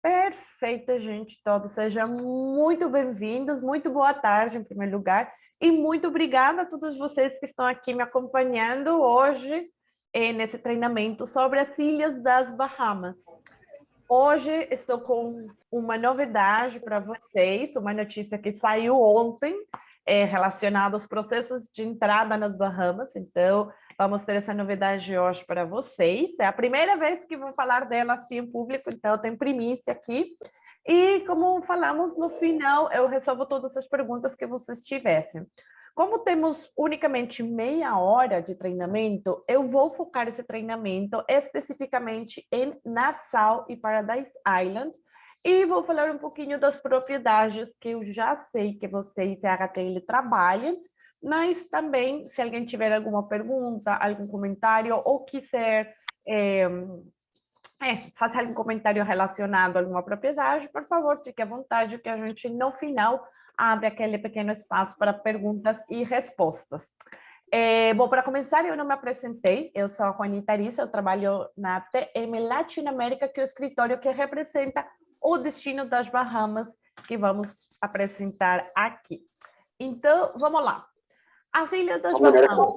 Perfeita, gente, todos sejam muito bem-vindos, muito boa tarde, em primeiro lugar, e muito obrigada a todos vocês que estão aqui me acompanhando hoje nesse treinamento sobre as Ilhas das Bahamas. Hoje estou com uma novidade para vocês, uma notícia que saiu ontem, relacionada aos processos de entrada nas Bahamas. Então, vamos ter essa novidade hoje para vocês. É a primeira vez que vou falar dela assim em público, então tem primícia aqui. E como falamos no final, eu resolvo todas as perguntas que vocês tivessem. Como temos unicamente meia hora de treinamento, eu vou focar esse treinamento especificamente em Nassau e Paradise Island, e vou falar um pouquinho das propriedades que eu já sei que você e THTL trabalham, mas também, se alguém tiver alguma pergunta, algum comentário, ou quiser fazer algum comentário relacionado a alguma propriedade, por favor, fique à vontade, que a gente, no final, abre aquele pequeno espaço para perguntas e respostas. Bom, para começar, eu não me apresentei, eu sou a Juanita Arisa, eu trabalho na TM Latinoamérica, que é o escritório que representa o destino das Bahamas, que vamos apresentar aqui. Então, vamos lá. As Ilhas das Bahamas,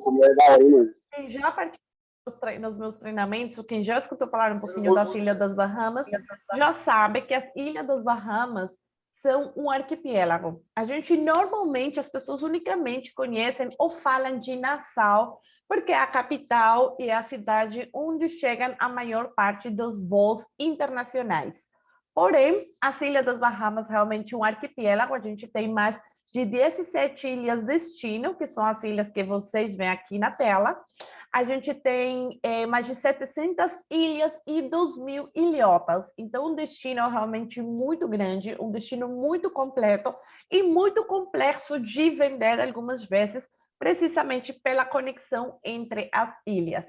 quem já participou nos meus treinamentos, quem já escutou falar um pouquinho das Ilhas das Bahamas, já sabe que as Ilhas das Bahamas são um arquipélago. A gente, normalmente, as pessoas unicamente conhecem ou falam de Nassau, porque é a capital e é a cidade onde chegam a maior parte dos voos internacionais. Porém, as Ilhas das Bahamas realmente é um arquipélago, a gente tem mais de 17 ilhas destino, que são as ilhas que vocês veem aqui na tela. A gente tem mais de 700 ilhas e 2.000 ilhotas. Então, um destino realmente muito grande, um destino muito completo e muito complexo de vender algumas vezes, precisamente pela conexão entre as ilhas.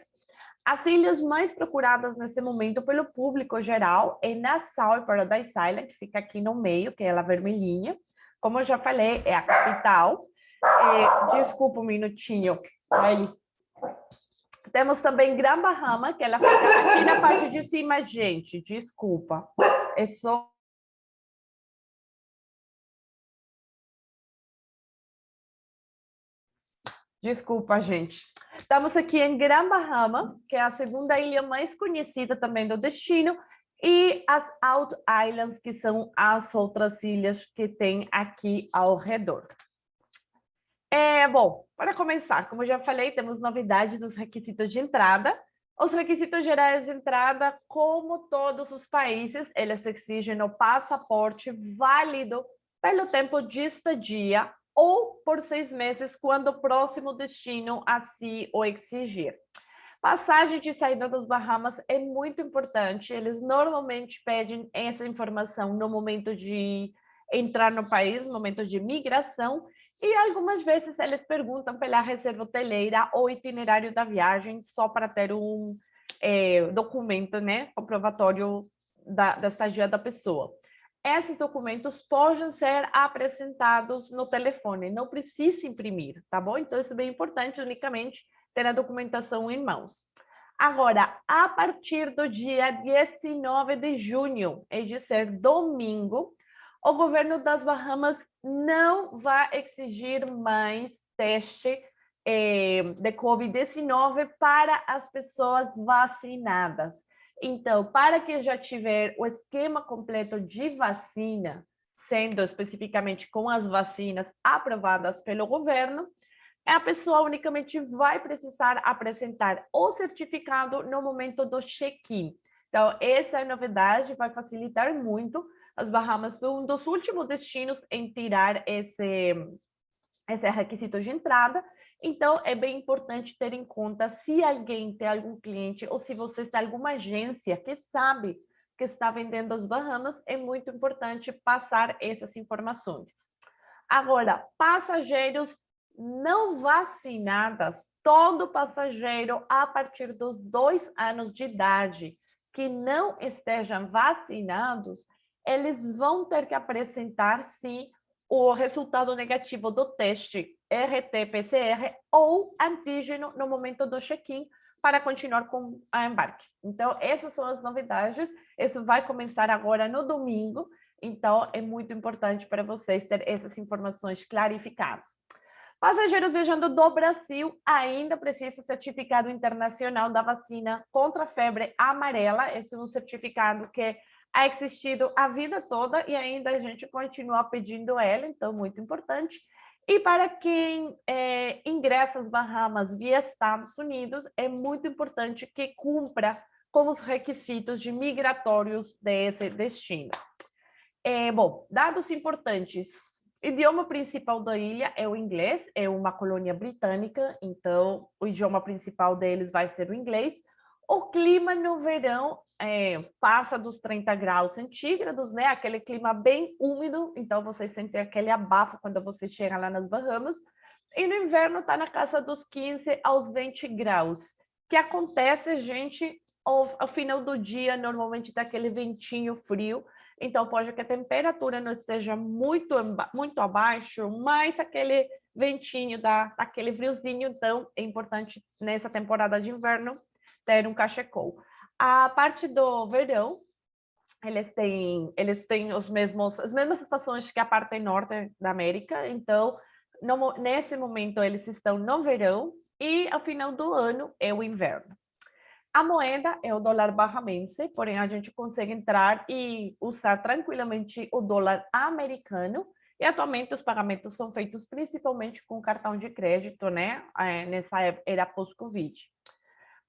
As ilhas mais procuradas nesse momento pelo público geral é Nassau e Paradise Island, que fica aqui no meio, que é ela vermelhinha. Como eu já falei, é a capital. Desculpa um minutinho. Aí. Temos também Gran Bahama, que ela fica aqui na parte de cima, gente. Desculpa. É só... Desculpa, gente. Estamos aqui em Gran Bahama, que é a segunda ilha mais conhecida também do destino, e as Out Islands, que são as outras ilhas que tem aqui ao redor. Bom, para começar, como eu já falei, temos novidades dos requisitos de entrada. Os requisitos gerais de entrada, como todos os países, eles exigem o passaporte válido pelo tempo de estadia ou por 6 meses, quando o próximo destino assim o exigir. Passagem de saída das Bahamas é muito importante, eles normalmente pedem essa informação no momento de entrar no país, no momento de migração, e algumas vezes eles perguntam pela reserva hoteleira ou itinerário da viagem, só para ter um documento, né, comprovatório da estadia da pessoa. Esses documentos podem ser apresentados no telefone, não precisa imprimir, tá bom? Então, isso é bem importante, unicamente ter a documentação em mãos. Agora, a partir do dia 19 de junho, é de ser domingo, o governo das Bahamas não vai exigir mais teste de Covid-19 para as pessoas vacinadas. Então, para quem já tiver o esquema completo de vacina, sendo especificamente com as vacinas aprovadas pelo governo, a pessoa unicamente vai precisar apresentar o certificado no momento do check-in. Então, essa é a novidade, vai facilitar muito. As Bahamas foi um dos últimos destinos em tirar esse requisito de entrada. Então, é bem importante ter em conta se alguém tem algum cliente ou se você tem alguma agência que sabe que está vendendo as Bahamas, é muito importante passar essas informações. Agora, passageiros não vacinadas, todo passageiro a partir dos 2 anos de idade que não estejam vacinados, eles vão ter que apresentar, sim, o resultado negativo do teste RT-PCR ou antígeno no momento do check-in, para continuar com a embarque. Então, essas são as novidades. Isso vai começar agora no domingo. Então, é muito importante para vocês ter essas informações clarificadas. Passageiros viajando do Brasil ainda precisa certificado internacional da vacina contra a febre amarela. Esse é um certificado que ha existido a vida toda e ainda a gente continua pedindo ela, então muito importante. E para quem ingressa às Bahamas via Estados Unidos, é muito importante que cumpra com os requisitos de migratórios desse destino. Bom, dados importantes. O idioma principal da ilha é o inglês, é uma colônia britânica, então o idioma principal deles vai ser o inglês. O clima no verão passa dos 30 graus centígrados, né? Aquele clima bem úmido, então vocês sentem aquele abafo quando você chega lá nas Bahamas. E no inverno está na casa dos 15 aos 20 graus. O que acontece, gente, ao final do dia, normalmente dá aquele ventinho frio, então pode que a temperatura não esteja muito abaixo, mas aquele ventinho dá aquele friozinho, então é importante nessa temporada de inverno ter um cachecol. A parte do verão, eles têm as mesmas estações que a parte norte da América, então nesse momento eles estão no verão e ao final do ano é o inverno. A moeda é o dólar bahamense, porém a gente consegue entrar e usar tranquilamente o dólar americano. E atualmente os pagamentos são feitos principalmente com cartão de crédito, né? Nessa era pós-Covid.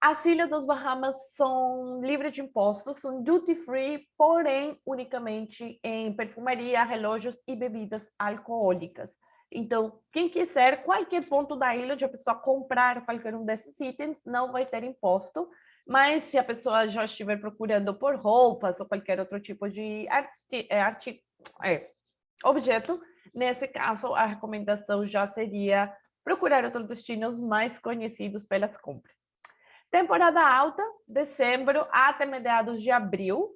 As ilhas das Bahamas são livres de impostos, são duty free, porém unicamente em perfumaria, relógios e bebidas alcoólicas. Então, quem quiser, qualquer ponto da ilha de a pessoa comprar qualquer um desses itens, não vai ter imposto. Mas se a pessoa já estiver procurando por roupas ou qualquer outro tipo de objeto, nesse caso a recomendação já seria procurar outros destinos mais conhecidos pelas compras. Temporada alta, dezembro até meados de abril,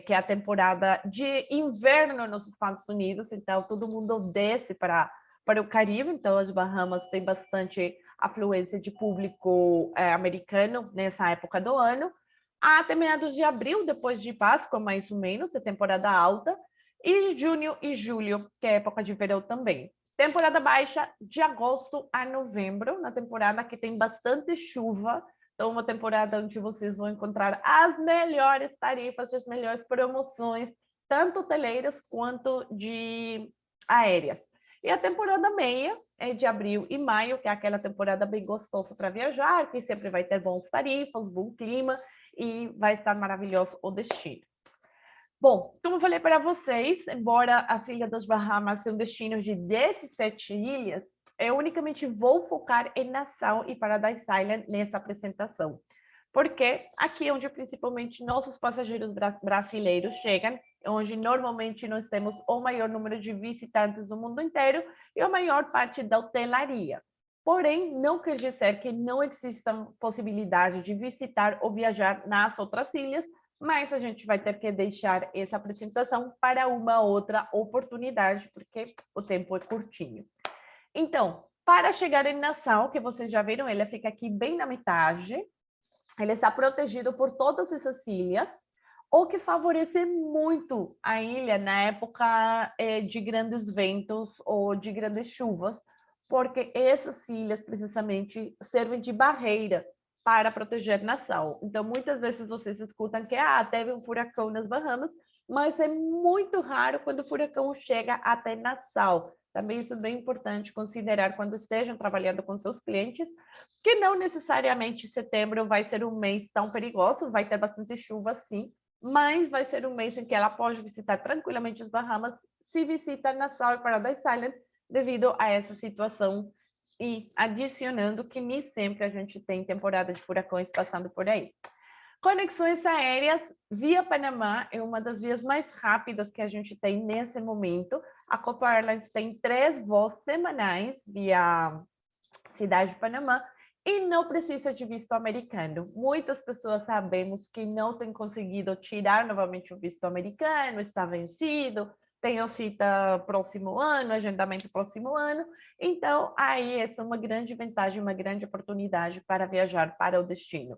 que é a temporada de inverno nos Estados Unidos, então todo mundo desce para o Caribe, então as Bahamas têm bastante afluência de público americano nessa época do ano. Até meados de abril, depois de Páscoa, mais ou menos, é temporada alta, e junho e julho, que é época de verão também. Temporada baixa, de agosto a novembro, na temporada que tem bastante chuva, então uma temporada onde vocês vão encontrar as melhores tarifas, as melhores promoções, tanto hoteleiras quanto de aéreas. E a temporada meia é de abril e maio, que é aquela temporada bem gostosa para viajar, que sempre vai ter bons tarifas, bom clima e vai estar maravilhoso o destino. Bom, como eu falei para vocês, embora as Ilhas das Bahamas sejam destinos de 17 ilhas, eu unicamente vou focar em Nassau e Paradise Island nessa apresentação, porque aqui é onde principalmente nossos passageiros brasileiros chegam, onde normalmente nós temos o maior número de visitantes do mundo inteiro e a maior parte da hotelaria. Porém, não quer dizer que não exista possibilidade de visitar ou viajar nas outras ilhas, mas a gente vai ter que deixar essa apresentação para uma outra oportunidade, porque o tempo é curtinho. Então, para chegar em Nassau, que vocês já viram, ele fica aqui bem na metade, ele está protegido por todas essas ilhas, o que favorece muito a ilha na época de grandes ventos ou de grandes chuvas, porque essas ilhas precisamente servem de barreira para proteger Nassau. Então, muitas vezes vocês escutam que teve um furacão nas Bahamas, mas é muito raro quando o furacão chega até Nassau. Também isso é bem importante considerar quando estejam trabalhando com seus clientes, que não necessariamente setembro vai ser um mês tão perigoso, vai ter bastante chuva sim, mas vai ser um mês em que ela pode visitar tranquilamente as Bahamas se visita Nassau e Paradise Island devido a essa situação e adicionando que nem sempre a gente tem temporada de furacões passando por aí. Conexões aéreas via Panamá é uma das vias mais rápidas que a gente tem nesse momento. A Copa Airlines tem 3 voos semanais via cidade de Panamá e não precisa de visto americano. Muitas pessoas sabemos que não têm conseguido tirar novamente o visto americano, está vencido, tem a cita próximo ano, agendamento próximo ano. Então, aí essa é uma grande vantagem, uma grande oportunidade para viajar para o destino.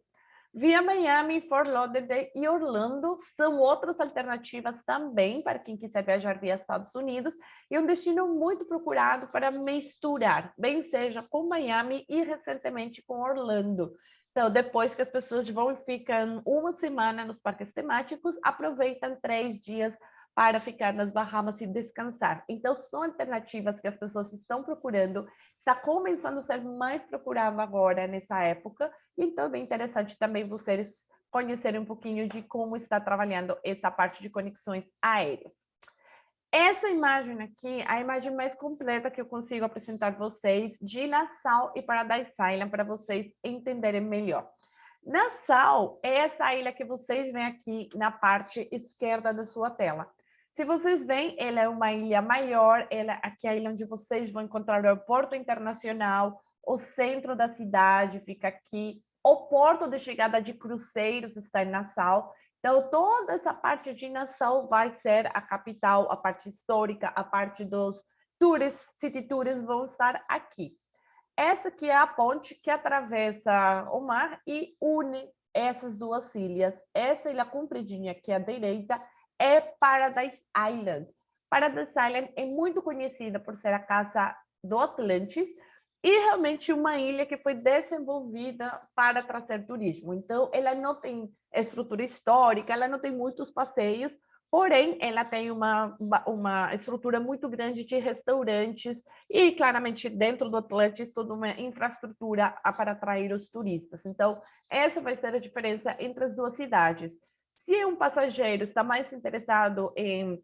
Via Miami, Fort Lauderdale e Orlando são outras alternativas também para quem quiser viajar via Estados Unidos e um destino muito procurado para misturar, bem seja com Miami e recentemente com Orlando. Então, depois que as pessoas vão e ficam uma semana nos parques temáticos, aproveitam 3 dias para ficar nas Bahamas e descansar. Então, são alternativas que as pessoas estão procurando, está começando a ser mais procurado agora nessa época, então é bem interessante também vocês conhecerem um pouquinho de como está trabalhando essa parte de conexões aéreas. Essa imagem aqui, a imagem mais completa que eu consigo apresentar vocês de Nassau e Paradise Island para vocês entenderem melhor. Nassau é essa ilha que vocês veem aqui na parte esquerda da sua tela. Se vocês veem, ela é uma ilha maior, aqui é a ilha onde vocês vão encontrar o aeroporto internacional, o centro da cidade fica aqui, o porto de chegada de cruzeiros está em Nassau. Então, toda essa parte de Nassau vai ser a capital, a parte histórica, a parte dos tours, city tours vão estar aqui. Essa aqui é a ponte que atravessa o mar e une essas duas ilhas. Essa ilha compridinha aqui à direita é Paradise Island. Paradise Island é muito conhecida por ser a casa do Atlantis e realmente uma ilha que foi desenvolvida para trazer turismo. Então, ela não tem estrutura histórica, ela não tem muitos passeios, porém, ela tem uma estrutura muito grande de restaurantes e, claramente, dentro do Atlantis, toda uma infraestrutura para atrair os turistas. Então, essa vai ser a diferença entre as duas cidades. Se um passageiro está mais interessado em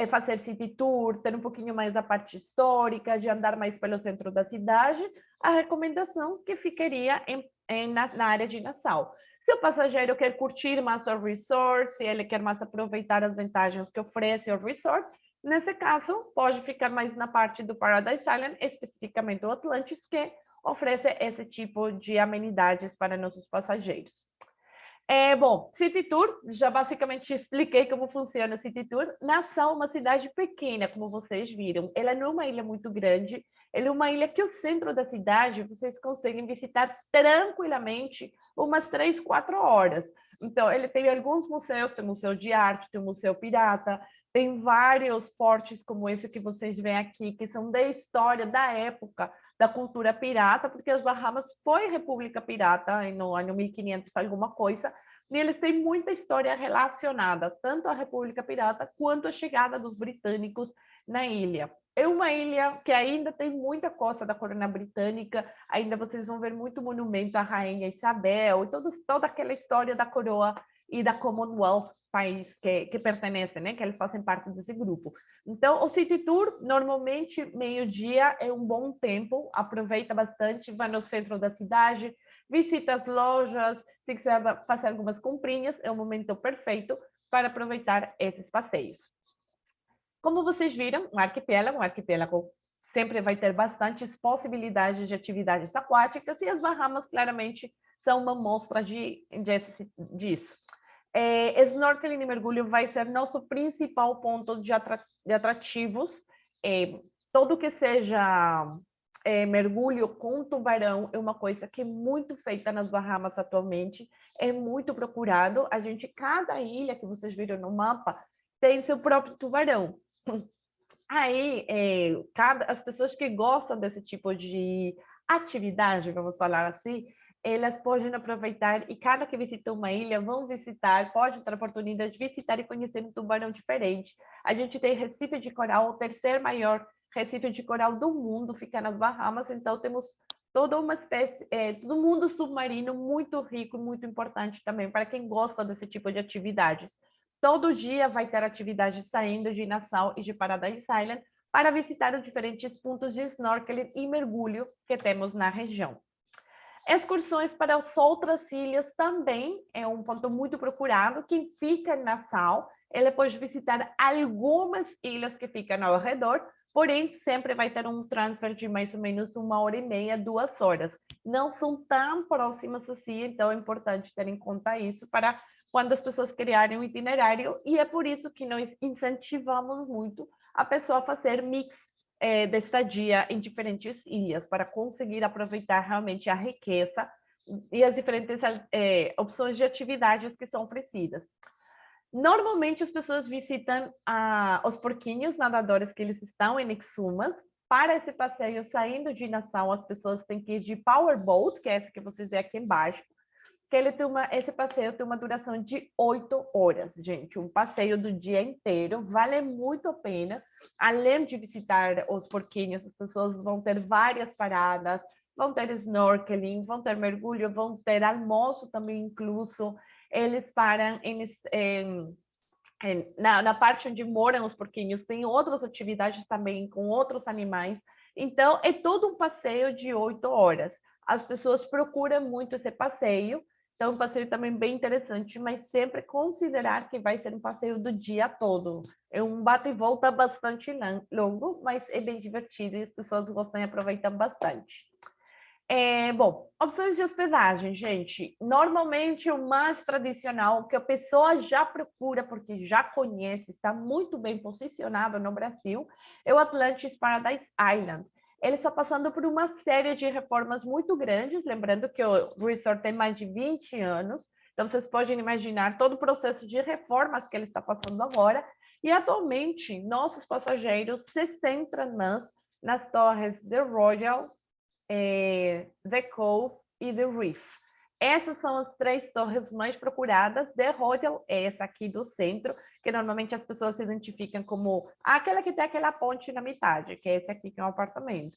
fazer city tour, ter um pouquinho mais da parte histórica, de andar mais pelo centro da cidade, a recomendação que ficaria na área de Nassau. Se o passageiro quer curtir mais o resort, se ele quer mais aproveitar as vantagens que oferece o resort, nesse caso, pode ficar mais na parte do Paradise Island, especificamente o Atlantis, que oferece esse tipo de amenidades para nossos passageiros. Bom, City Tour, já basicamente expliquei como funciona a City Tour. Nassau é uma cidade pequena, como vocês viram. Ela não é uma ilha muito grande, ela é uma ilha que o centro da cidade vocês conseguem visitar tranquilamente umas 3, 4 horas. Então, ele tem alguns museus, tem museu de arte, tem o museu pirata, tem vários fortes como esse que vocês veem aqui, que são da história, da época da cultura pirata, porque as Bahamas foi república pirata no ano 1500 alguma coisa, e eles têm muita história relacionada, tanto à república pirata quanto à chegada dos britânicos na ilha. É uma ilha que ainda tem muita coisa da corona britânica, ainda vocês vão ver muito monumento à rainha Isabel, e toda aquela história da coroa e da Commonwealth, país que pertenecem, né? Que eles fazem parte desse grupo. Então, o City Tour, normalmente, meio-dia é um bom tempo, aproveita bastante, vai no centro da cidade, visita as lojas, se quiser fazer algumas comprinhas, é o momento perfeito para aproveitar esses passeios. Como vocês viram, um arquipélago sempre vai ter bastantes possibilidades de atividades aquáticas e as Bahamas, claramente, são uma mostra disso. Snorkeling e mergulho vai ser nosso principal ponto de atrativos. Tudo que seja mergulho com tubarão é uma coisa que é muito feita nas Bahamas atualmente, é muito procurado. Cada ilha que vocês viram no mapa tem seu próprio tubarão. Aí, as pessoas que gostam desse tipo de atividade, vamos falar assim, elas podem aproveitar e cada que visita uma ilha, pode ter a oportunidade de visitar e conhecer um tubarão diferente. A gente tem Recife de Coral, o terceiro maior Recife de Coral do mundo, fica nas Bahamas, então temos toda uma espécie, todo mundo submarino muito rico, muito importante também para quem gosta desse tipo de atividades. Todo dia vai ter atividades saindo de Nassau e de Paradise Island para visitar os diferentes pontos de snorkeling e mergulho que temos na região. Excursões para as outras ilhas também é um ponto muito procurado. Quem fica em Nassau, ele pode visitar algumas ilhas que ficam ao redor, porém sempre vai ter um transfer de mais ou menos 1h30, 2 horas. Não são tão próximas assim, então é importante ter em conta isso para quando as pessoas criarem um itinerário, e é por isso que nós incentivamos muito a pessoa a fazer mix de estadia em diferentes ilhas, para conseguir aproveitar realmente a riqueza e as diferentes opções de atividades que são oferecidas. Normalmente as pessoas visitam os porquinhos nadadores que eles estão em Exumas. Para esse passeio, saindo de Nassau, as pessoas têm que ir de Powerboat, que é esse que vocês veem aqui embaixo, que esse passeio tem uma duração de 8 horas, gente. Um passeio do dia inteiro, vale muito a pena. Além de visitar os porquinhos, as pessoas vão ter várias paradas, vão ter snorkeling, vão ter mergulho, vão ter almoço também incluso. Eles param na parte onde moram os porquinhos, tem outras atividades também com outros animais. Então, é todo um passeio de 8 horas. As pessoas procuram muito esse passeio, então, um passeio também bem interessante, mas sempre considerar que vai ser um passeio do dia todo. É um bate e volta bastante longo, mas é bem divertido e as pessoas gostam e aproveitam bastante. Bom, opções de hospedagem, gente. Normalmente, o mais tradicional, que a pessoa já procura, porque já conhece, está muito bem posicionado no Brasil, é o Atlantis Paradise Island. Ele está passando por uma série de reformas muito grandes, lembrando que o resort tem mais de 20 anos, então vocês podem imaginar todo o processo de reformas que ele está passando agora, e atualmente nossos passageiros se centram nas torres The Royal, The Cove e The Reef. Essas são as 3 torres mais procuradas. The Royal é essa aqui do centro, que normalmente as pessoas se identificam como aquela que tem aquela ponte na metade, que é esse aqui que é um apartamento.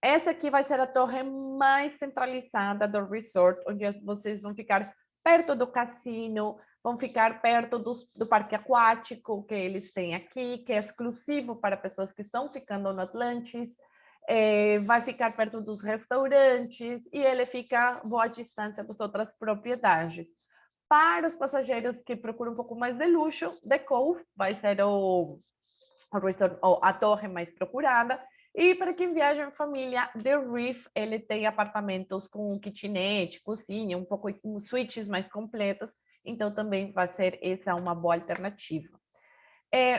Essa aqui vai ser a torre mais centralizada do resort, onde vocês vão ficar perto do cassino, vão ficar perto do parque aquático que eles têm aqui, que é exclusivo para pessoas que estão ficando no Atlantis. Vai ficar perto dos restaurantes e ele fica a boa distância das outras propriedades. Para os passageiros que procuram um pouco mais de luxo, The Cove vai ser a torre mais procurada. E para quem viaja em família, The Reef, ele tem apartamentos com kitnet, cozinha, um pouco suítes mais completas, então também vai ser essa uma boa alternativa.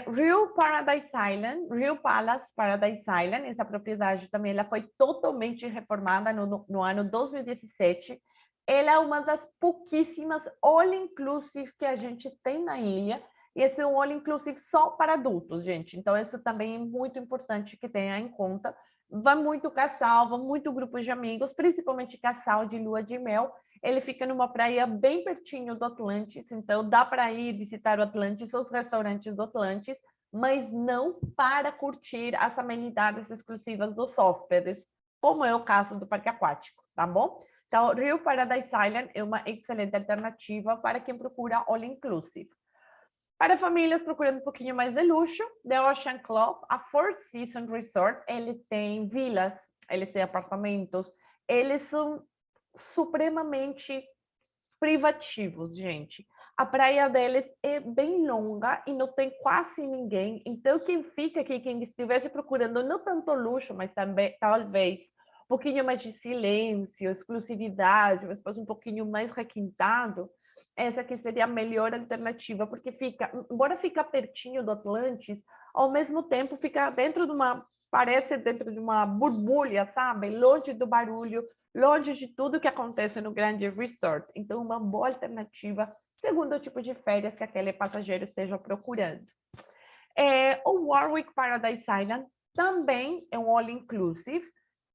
Rio Paradise Island, Rio Palace Paradise Island, essa propriedade também ela foi totalmente reformada no ano 2017. Ela é uma das pouquíssimas all-inclusive que a gente tem na ilha, e esse é um all-inclusive só para adultos, gente. Então, isso também é muito importante que tenha em conta. Vai muito casal, vai muito grupos de amigos, principalmente casal de lua de mel. Ele fica numa praia bem pertinho do Atlantis, então dá para ir visitar o Atlantis, os restaurantes do Atlantis, mas não para curtir as amenidades exclusivas dos hóspedes, como é o caso do parque aquático, tá bom? Então, Rio Paradise Island é uma excelente alternativa para quem procura all-inclusive. Para famílias procurando um pouquinho mais de luxo, The Ocean Club, a Four Seasons Resort, ele tem vilas, ele tem apartamentos, eles são supremamente privativos, gente. A praia deles é bem longa e não tem quase ninguém, então quem fica aqui, quem estivesse procurando não tanto luxo, mas também talvez um pouquinho mais de silêncio, exclusividade, mas depois um pouquinho mais requintado, essa aqui seria a melhor alternativa, porque embora fica pertinho do Atlantis, ao mesmo tempo fica parece dentro de uma borbulha, sabe? Longe do barulho, longe de tudo que acontece no grande resort. Então, uma boa alternativa, segundo o tipo de férias que aquele passageiro esteja procurando. O Warwick Paradise Island também é um all-inclusive.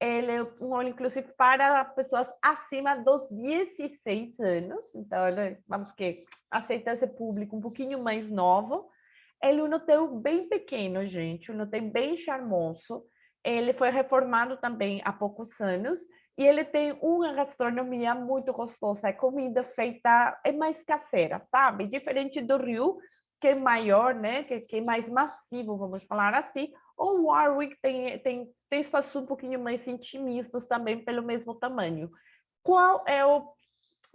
Ele é um all-inclusive para pessoas acima dos 16 anos. Então, vamos que aceita esse público um pouquinho mais novo. Ele é um hotel bem pequeno, gente, um hotel bem charmoso. Ele foi reformado também há poucos anos e ele tem uma gastronomia muito gostosa. É comida feita, é mais caseira, sabe? Diferente do Rio, que é maior, né? Que é mais massivo, vamos falar assim. O Warwick tem espaços um pouquinho mais intimistas também, pelo mesmo tamanho. Qual é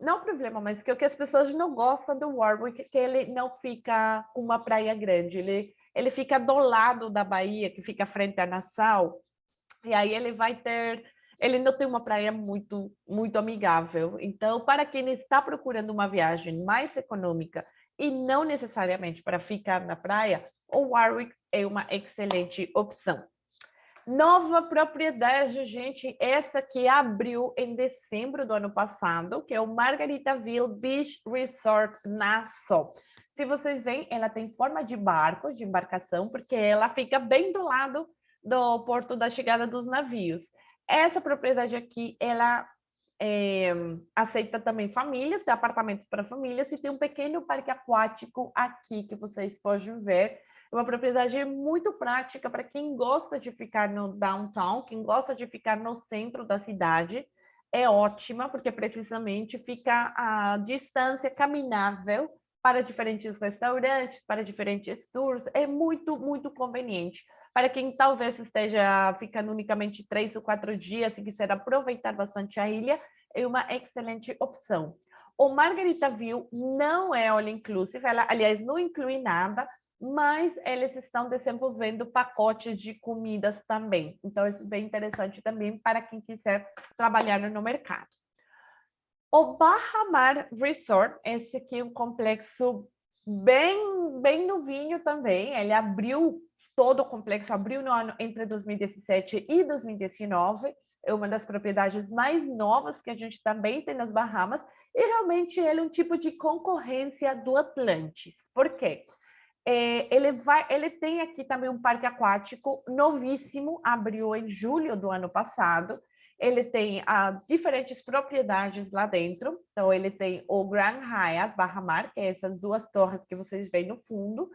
não o problema, mas que o que as pessoas não gostam do Warwick é que ele não fica com uma praia grande, ele fica do lado da Bahia, que fica frente a Nassau, e aí ele não tem uma praia muito, muito amigável. Então, para quem está procurando uma viagem mais econômica e não necessariamente para ficar na praia, o Warwick é uma excelente opção. Nova propriedade, gente, essa que abriu em dezembro do ano passado, que é o Margaritaville Beach Resort Nassau. Se vocês veem, ela tem forma de barco, de embarcação, porque ela fica bem do lado do porto da chegada dos navios. Essa propriedade aqui, ela aceita também famílias, tem apartamentos para famílias e tem um pequeno parque aquático aqui que vocês podem ver. É uma propriedade muito prática para quem gosta de ficar no downtown, quem gosta de ficar no centro da cidade. É ótima, porque precisamente fica a distância caminhável para diferentes restaurantes, para diferentes tours. É muito, muito conveniente. Para quem talvez esteja ficando unicamente 3 ou 4 dias e quiser aproveitar bastante a ilha, é uma excelente opção. O Margaritaville não é all inclusive, ela, aliás, não inclui nada, mas eles estão desenvolvendo pacotes de comidas também. Então, isso é bem interessante também para quem quiser trabalhar no mercado. O Barra Mar Resort, esse aqui é um complexo bem novinho também. Ele abriu, todo o complexo abriu no ano entre 2017 e 2019. É uma das propriedades mais novas que a gente também tem nas Bahamas. E realmente ele é um tipo de concorrência do Atlantis. Por quê? Ele tem aqui também um parque aquático novíssimo, abriu em julho do ano passado. Ele tem diferentes propriedades lá dentro. Então, ele tem o Grand Hyatt Barra Mar, que é essas duas torres que vocês veem no fundo.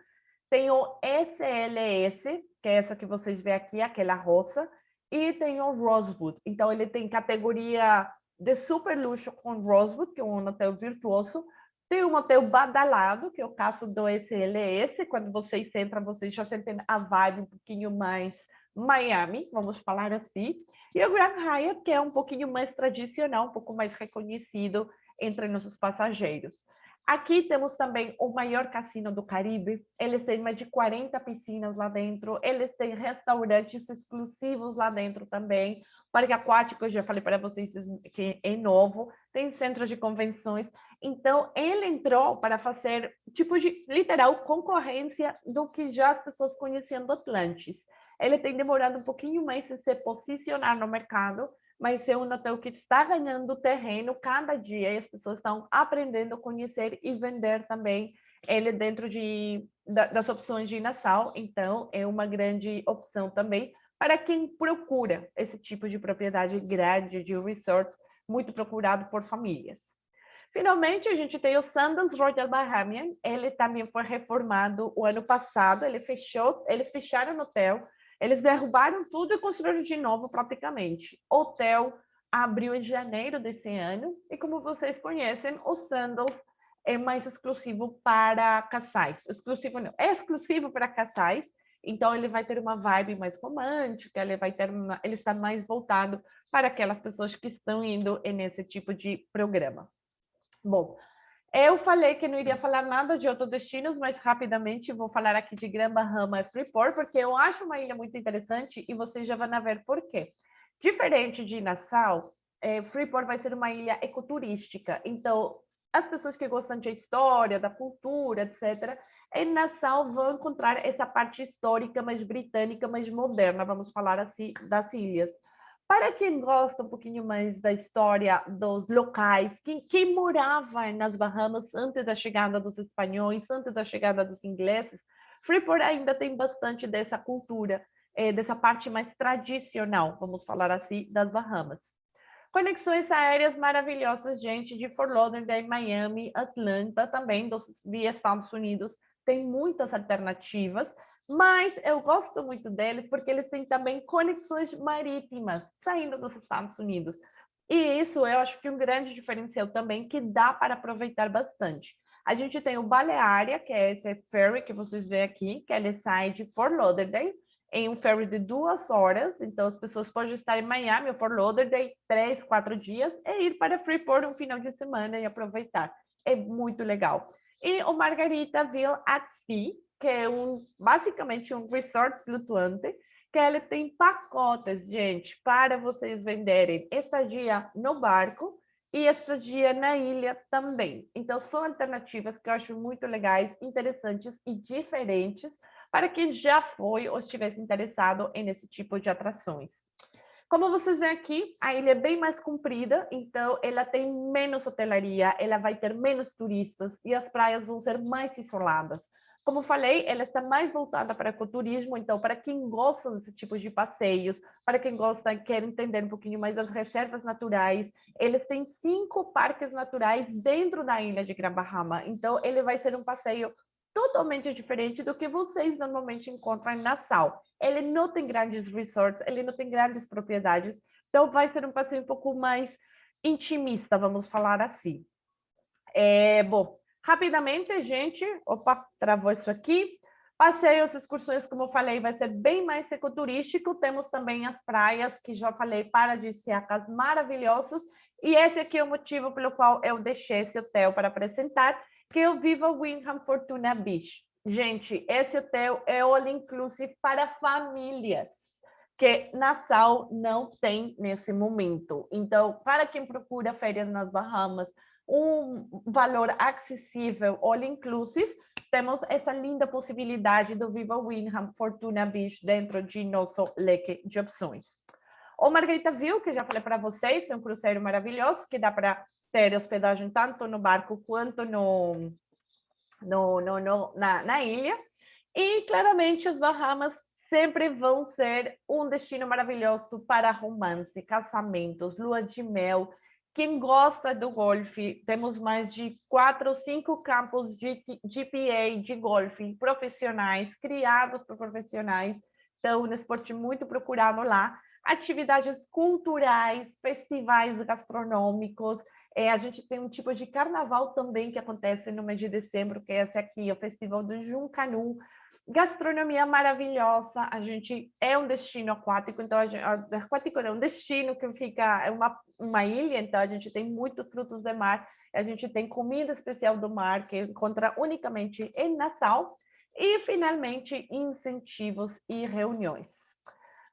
Tem o SLS, que é essa que vocês veem aqui, aquela roça. E tem o Rosewood. Então, ele tem categoria de super luxo com Rosewood, que é um hotel virtuoso. Tem um hotel badalado, que é o caso do SLS. Quando vocês entram, vocês já sentem a vibe um pouquinho mais Miami, vamos falar assim. E o Grand Hyatt, que é um pouquinho mais tradicional, um pouco mais reconhecido entre nossos passageiros. Aqui temos também o maior cassino do Caribe. Eles têm mais de 40 piscinas lá dentro. Eles têm restaurantes exclusivos lá dentro também. Parque aquático, eu já falei para vocês que é novo. Tem centros de convenções. Então, ele entrou para fazer tipo de literal concorrência do que já as pessoas conheciam do Atlantis. Ele tem demorado um pouquinho mais em se posicionar no mercado, mas é um hotel que está ganhando terreno cada dia e as pessoas estão aprendendo a conhecer e vender também ele dentro das opções de Nassau. Então, é uma grande opção também para quem procura esse tipo de propriedade grande, de resorts, muito procurado por famílias. Finalmente, a gente tem o Sandals Royal Bahamian. Ele também foi reformado o ano passado. Eles fecharam o hotel, eles derrubaram tudo e construíram de novo praticamente. O hotel abriu em janeiro desse ano e, como vocês conhecem, o Sandals é mais exclusivo para casais. Exclusivo não, é exclusivo para casais. Então, ele vai ter uma vibe mais romântica, ele está mais voltado para aquelas pessoas que estão indo nesse tipo de programa. Bom, eu falei que não iria falar nada de outros destinos, mas rapidamente vou falar aqui de Grand Bahama e Freeport, porque eu acho uma ilha muito interessante e vocês já vão ver por quê. Diferente de Nassau, Freeport vai ser uma ilha ecoturística, então as pessoas que gostam de história, da cultura, etc., em Nassau vão encontrar essa parte histórica mais britânica, mais moderna, vamos falar assim, das ilhas. Para quem gosta um pouquinho mais da história dos locais, quem morava nas Bahamas antes da chegada dos espanhóis, antes da chegada dos ingleses, Freeport ainda tem bastante dessa cultura, dessa parte mais tradicional, vamos falar assim, das Bahamas. Conexões aéreas maravilhosas, gente, de Fort Lauderdale, Miami, Atlanta, também via Estados Unidos, tem muitas alternativas, mas eu gosto muito deles porque eles têm também conexões marítimas saindo dos Estados Unidos. E isso eu acho que é um grande diferencial também que dá para aproveitar bastante. A gente tem o Baleária, que é esse ferry que vocês veem aqui, que ele sai de Fort Lauderdale, em um ferry de 2 horas, então as pessoas podem estar em Miami ou Fort Lauderdale 3, 4 dias e ir para Freeport um final de semana e aproveitar. É muito legal. E o Margaritaville at Sea, que é basicamente um resort flutuante, que ele tem pacotes, gente, para vocês venderem estadia no barco e estadia na ilha também. Então, são alternativas que eu acho muito legais, interessantes e diferentes para quem já foi ou estivesse interessado nesse tipo de atrações. Como vocês veem aqui, a ilha é bem mais comprida, então ela tem menos hotelaria, ela vai ter menos turistas e as praias vão ser mais isoladas. Como falei, ela está mais voltada para o ecoturismo, então para quem gosta desse tipo de passeios, para quem gosta e quer entender um pouquinho mais das reservas naturais, eles têm 5 parques naturais dentro da ilha de Gran Bahama, então ele vai ser um passeio totalmente diferente do que vocês normalmente encontram em Nassau. Ele não tem grandes resorts, ele não tem grandes propriedades, então vai ser um passeio um pouco mais intimista, vamos falar assim. Bom, rapidamente, gente, opa, travou isso aqui. Passeios, excursões, como eu falei, vai ser bem mais ecoturístico. Temos também as praias, que já falei, paradisíacas maravilhosas. E esse aqui é o motivo pelo qual eu deixei esse hotel para apresentar, que é o Viva Windham Fortuna Beach. Gente, esse hotel é all inclusive para famílias, que Nassau não tem nesse momento. Então, para quem procura férias nas Bahamas, um valor acessível, all inclusive, temos essa linda possibilidade do Viva Windham Fortuna Beach dentro de nosso leque de opções. O Margarita View, que já falei para vocês, é um cruzeiro maravilhoso, que dá para ter hospedagem tanto no barco quanto na ilha. E, claramente, as Bahamas sempre vão ser um destino maravilhoso para romance, casamentos, lua de mel. Quem gosta do golfe, temos mais de 4 ou 5 campos de GPA de golfe profissionais, criados por profissionais. Então, um esporte muito procurado lá. Atividades culturais, festivais gastronômicos. A gente tem um tipo de carnaval também que acontece no mês de dezembro, que é esse aqui, o Festival do Juncanum. Gastronomia maravilhosa, a gente é um destino aquático, então aquático é um destino que fica, é uma ilha, então a gente tem muitos frutos do mar, a gente tem comida especial do mar, que encontra unicamente em Nassau, e finalmente incentivos e reuniões.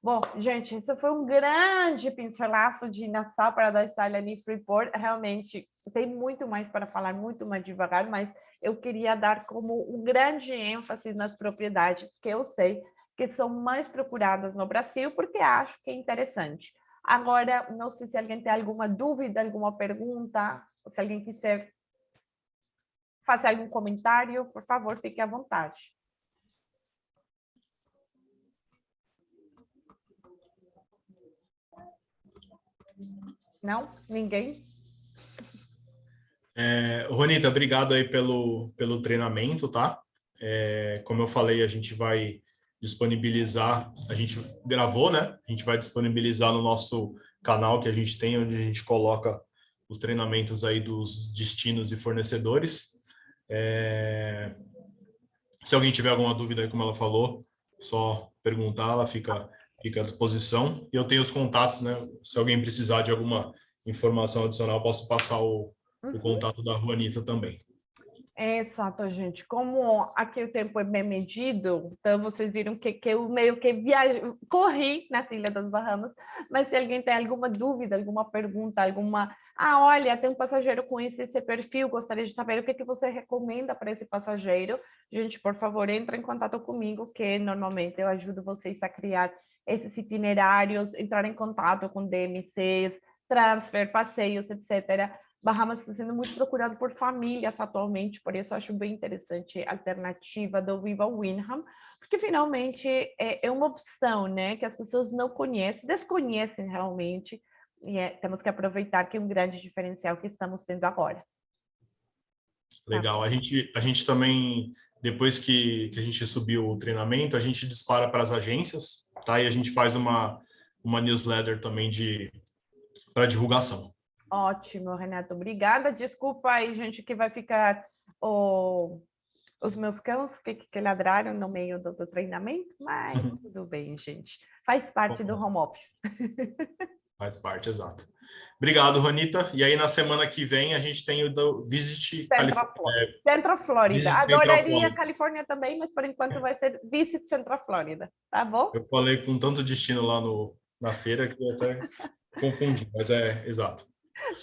Bom, gente, isso foi um grande pincelaço de Nassau, Paradise Island e Freeport. Realmente tem muito mais para falar, muito mais devagar, mas eu queria dar como um grande ênfase nas propriedades que eu sei que são mais procuradas no Brasil, porque acho que é interessante. Agora, não sei se alguém tem alguma dúvida, alguma pergunta, ou se alguém quiser fazer algum comentário, por favor, fique à vontade. Não? Ninguém? Ronita, obrigado aí pelo treinamento, tá? Como eu falei, a gente vai disponibilizar, a gente gravou, né? A gente vai disponibilizar no nosso canal que a gente tem, onde a gente coloca os treinamentos aí dos destinos e fornecedores. Se alguém tiver alguma dúvida aí, como ela falou, só perguntar, ela fica à disposição. E eu tenho os contatos, né? Se alguém precisar de alguma informação adicional, posso passar o contato da Juanita também. Exato, gente. Como aqui o tempo é bem medido, então vocês viram que eu meio que corri nas Ilhas das Bahamas, mas se alguém tem alguma dúvida, alguma pergunta, olha, tem um passageiro com esse perfil, gostaria de saber o que você recomenda para esse passageiro, gente, por favor, entre em contato comigo, que normalmente eu ajudo vocês a criar esses itinerários, entrar em contato com DMCs, transfer, passeios, etc. Bahamas está sendo muito procurado por famílias atualmente, por isso eu acho bem interessante a alternativa do Viva Windham, porque finalmente é uma opção, né, que as pessoas não conhecem, desconhecem realmente, e temos que aproveitar que é um grande diferencial que estamos tendo agora. Legal. A gente também, depois que a gente subiu o treinamento, a gente dispara para as agências, tá? E a gente faz uma newsletter também para divulgação. Ótimo, Renato, obrigada. Desculpa aí, gente, que vai ficar os meus cães que ladraram no meio do treinamento, mas tudo bem, gente. Faz parte do home office. Faz parte, exato. Obrigado, Ronita. E aí, na semana que vem, a gente tem o do Visit Central Florida. Adoraria Florida. Califórnia também, mas por enquanto vai ser Visit Central Florida, tá bom? Eu falei com tanto destino lá na feira que eu até confundi, mas é exato.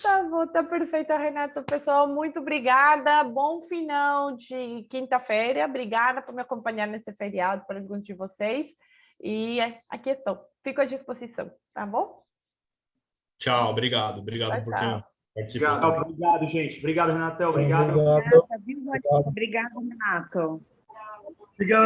Tá bom, tá perfeito, Renato. Pessoal, muito obrigada. Bom final de quinta-feira. Obrigada por me acompanhar nesse feriado, para alguns de vocês. E aqui estou. Fico à disposição, tá bom? Tchau, obrigado. Obrigado Tchau, por quem tchau. participou Obrigado, também. obrigado, gente. Obrigado, Renatel. Obrigado. Obrigado. Obrigado, Renato. Obrigado.